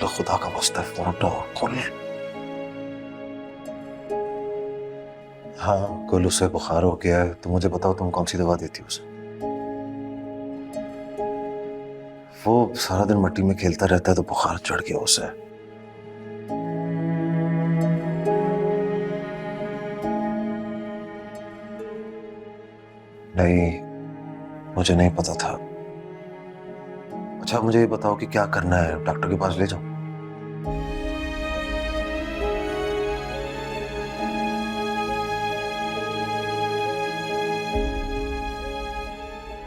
लो खुदा का वास्ता है, फोन उठाओ। खोल। हाँ कुल उसे बुखार हो गया है, तो मुझे बताओ तुम कौन सी दवा देती हो उसे? वो सारा दिन मिट्टी में खेलता रहता है तो बुखार चढ़ गया उसे। नहीं, मुझे नहीं पता था। अच्छा मुझे ये बताओ कि क्या करना है, डॉक्टर के पास ले जाओ?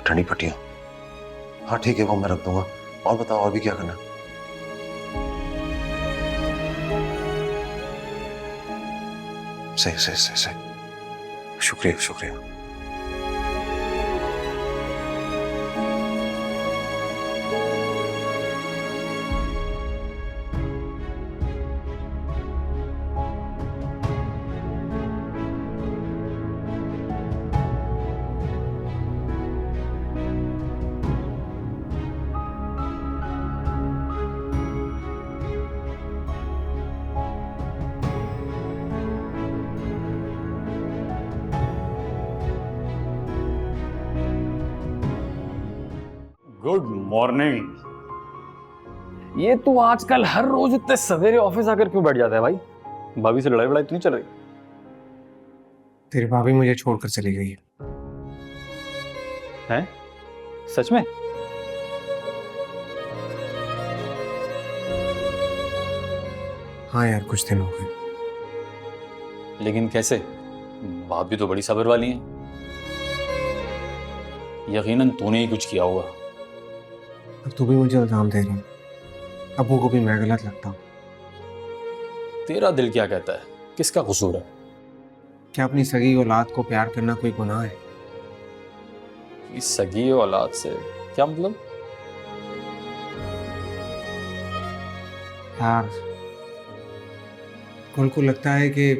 ठंडी पट्टियां? हाँ ठीक है, वो मैं रख दूंगा। और बताओ और भी क्या करना है? सही सही सही सही, शुक्रिया शुक्रिया। Good morning. ये तू आजकल हर रोज इतने सवेरे ऑफिस आकर क्यों बैठ जाता है भाई? भाभी से लड़ाई तो नहीं चल रही? तेरी भाभी मुझे छोड़कर चली गई है। हैं? सच में? हाँ यार, कुछ दिन हो गए। लेकिन कैसे? भाभी तो बड़ी सब्र वाली है। यकीनन तूने ही कुछ किया होगा। अब तू भी मुझे इल्जाम दे रही है। अबू को भी मैं गलत लगता हूँ। तेरा दिल क्या कहता है? किसका कसूर है? क्या अपनी सगी औलाद को प्यार करना कोई गुनाह है? इस सगी औलाद से क्या मतलब? यार, कुल को लगता है कि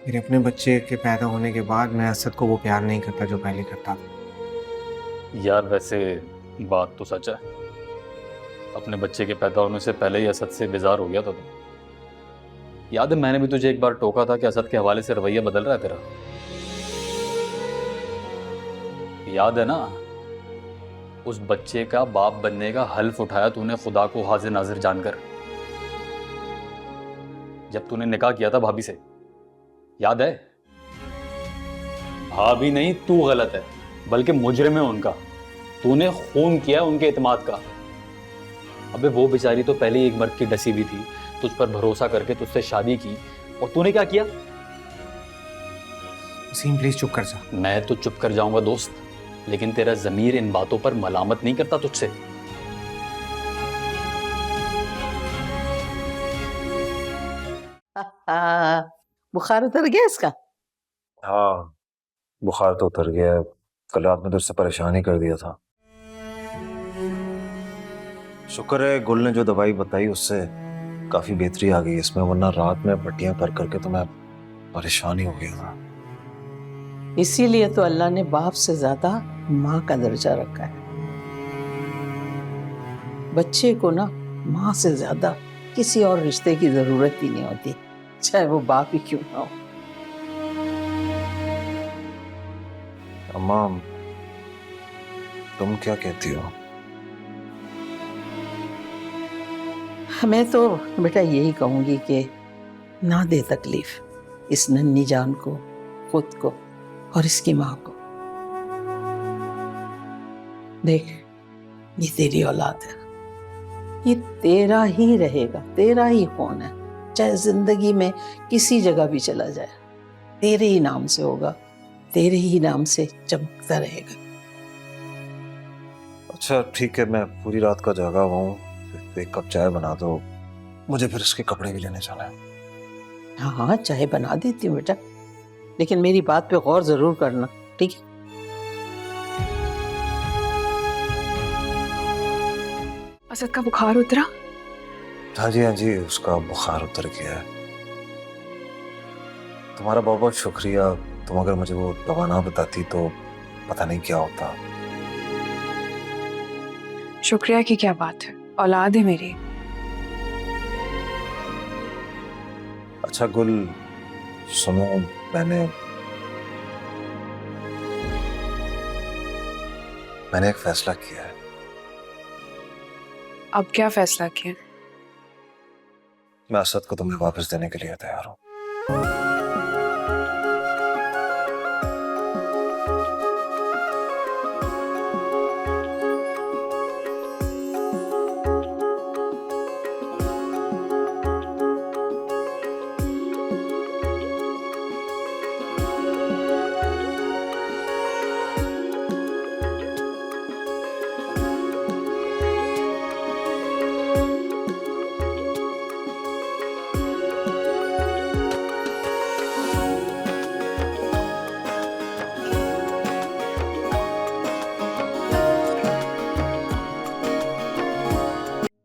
मेरे अपने बच्चे के पैदा होने के बाद मैं असद को वो प्यार नहीं करता जो पहले करता था। यार वैसे बात तो सच है। अपने बच्चे के पैदा होने से पहले ही असद से बेजार हो गया था तुम। याद है मैंने भी तुझे एक बार टोका था कि असद के हवाले से रवैया बदल रहा है तेरा। याद है ना? उस बच्चे का बाप बनने का हल्फ उठाया तूने खुदा को हाजिर नाजिर जानकर, जब तूने निकाह किया था भाभी से। याद है? भाभी नहीं, तू गलत है, बल्कि मुजरिम है उनका। तूने खून किया उनके इत्मीनाद का। अबे वो बेचारी तो पहले ही एक मर्द की डसी हुई थी, तुझ पर भरोसा करके तुझसे शादी की, और तूने क्या किया? वसीम प्लीज चुप कर जा। मैं तो चुप कर जाऊंगा दोस्त, लेकिन तेरा ज़मीर इन बातों पर मलामत नहीं करता तुझसे। बुखार उतर गया इसका? हाँ बुखार तो उतर गया है, कल रात में तो उससे परेशान ही कर दिया था। शुक्र है गुल ने जो दवाई बताई उससे काफी बेहतरी आ गई इसमें, वरना रात में पट्टियां कर करके तो मैं परेशान ही हो गया था। इसीलिए तो अल्लाह ने बाप से ज्यादा माँ का दर्जा रखा है। बच्चे को ना माँ से ज्यादा किसी और रिश्ते की जरूरत ही नहीं होती, चाहे वो बाप ही क्यों ना हो। अम्मा तुम क्या कहती हो? मैं तो बेटा यही कहूंगी कि ना दे तकलीफ इस नन्ही जान को, खुद को और इसकी माँ को। देख, ये तेरी औलाद है, ये तेरा ही रहेगा, तेरा ही खून है, चाहे जिंदगी में किसी जगह भी चला जाए, तेरे ही नाम से होगा, तेरे ही नाम से चमकता रहेगा। अच्छा ठीक है, मैं पूरी रात का जागा हुआ हूँ, एक कप चाय बना दो, मुझे फिर इसके कपड़े भी लेने जाना है। हाँ हाँ, चाय बना देती हूँ बेटा, लेकिन मेरी बात पे गौर जरूर करना, ठीक है? असद का बुखार उतरा? हाँ जी उसका बुखार उतर गया है। तुम्हारा बहुत बहुत शुक्रिया, तुम अगर मुझे वो दवा ना बताती तो पता नहीं क्या होता। शुक्रिया की क्या बात है, औलाद है मेरी। अच्छा गुल, सुनो, मैंने एक फैसला किया है। अब क्या फैसला किया? मैं असद को तुम्हें वापस देने के लिए तैयार हूं।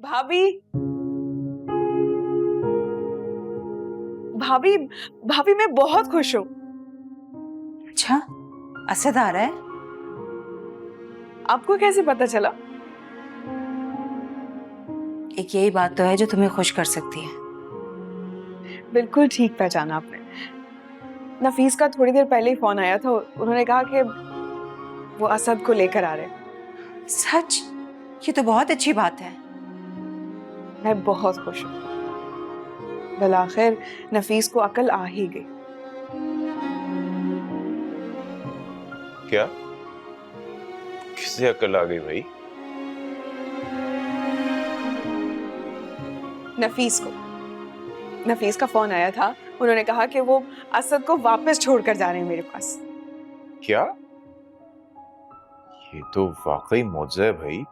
भाभी, भाभी, भाभी मैं बहुत खुश हूँ। अच्छा, असद आ रहा है? आपको कैसे पता चला? एक यही बात तो है जो तुम्हें खुश कर सकती है। बिल्कुल ठीक पहचाना आपने। नफीस का थोड़ी देर पहले ही फोन आया था, उन्होंने कहा कि वो असद को लेकर आ रहे हैं। सच? ये तो बहुत अच्छी बात है। मैं बहुत खुश हूँ। बिलाखिर नफीस को अकल आ ही गई। क्या? किससे अकल आ गई भाई? नफीस को। नफीस का फोन आया था, उन्होंने कहा कि वो असद को वापस छोड़कर जा रहे हैं मेरे पास। क्या? ये तो वाकई मौजज़ा है भाई।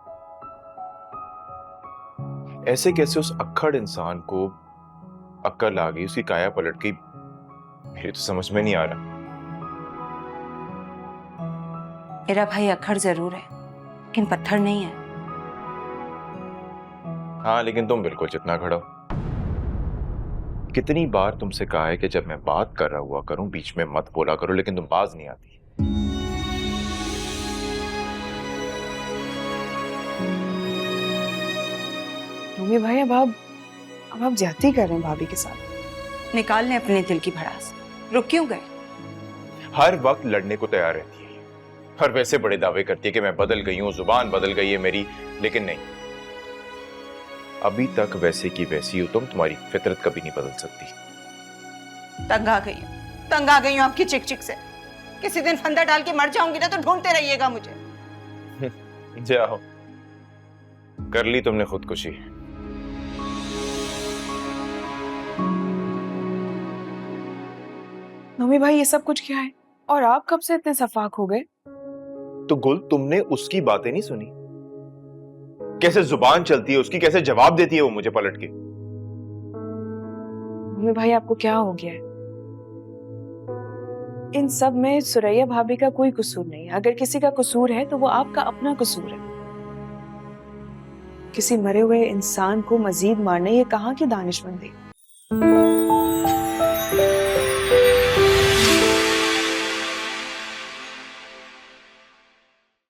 ऐसे कैसे उस अक्खड़ इंसान को अक्ल आ गई, उसकी काया पलट गई, मेरे तो समझ में नहीं आ रहा। मेरा भाई अक्खड़ जरूर है, लेकिन पत्थर नहीं है। हाँ, लेकिन तुम बिल्कुल जितना खड़ा हो। कितनी बार तुमसे कहा है कि जब मैं बात कर रहा हुआ करूं बीच में मत बोला करो, लेकिन तुम बाज नहीं आती। मम्मी भाई, अब आप ज्यादती कर रहे हैं भाभी के साथ। निकाल लें अपने दिल की भड़ास। रुक क्यों गए? हर वक्त लड़ने को तैयार रहती है और वैसे बड़े दावे करती है कि मैं बदल गई हूं, जुबान बदल गई है मेरी, लेकिन नहीं, अभी तक वैसे की वैसी हो तुम। तुम्हारी फितरत कभी नहीं बदल सकती। तंग आ गई हूँ आपकी चिक चिक से। किसी दिन फंदा डाल के मर जाऊंगी ना तो ढूंढते रहिएगा मुझे। जाओ, कर ली तुमने खुदकुशी। मम्मी भाई, ये सब कुछ क्या है? और आप कब से इतने सफाक हो गए? तो गुल, तुमने उसकी बातें नहीं सुनी? कैसे जुबान चलती है उसकी, कैसे जवाब देती है वो मुझे पलट के। मम्मी भाई, आपको क्या हो गया है? इन सब में सुरैया भाभी का कोई कसूर नहीं है। अगर किसी का कसूर है तो वो आपका अपना कसूर है। किसी मरे हुए इंसान को मजीद मारने, ये कहाँ की दानिशमंदी?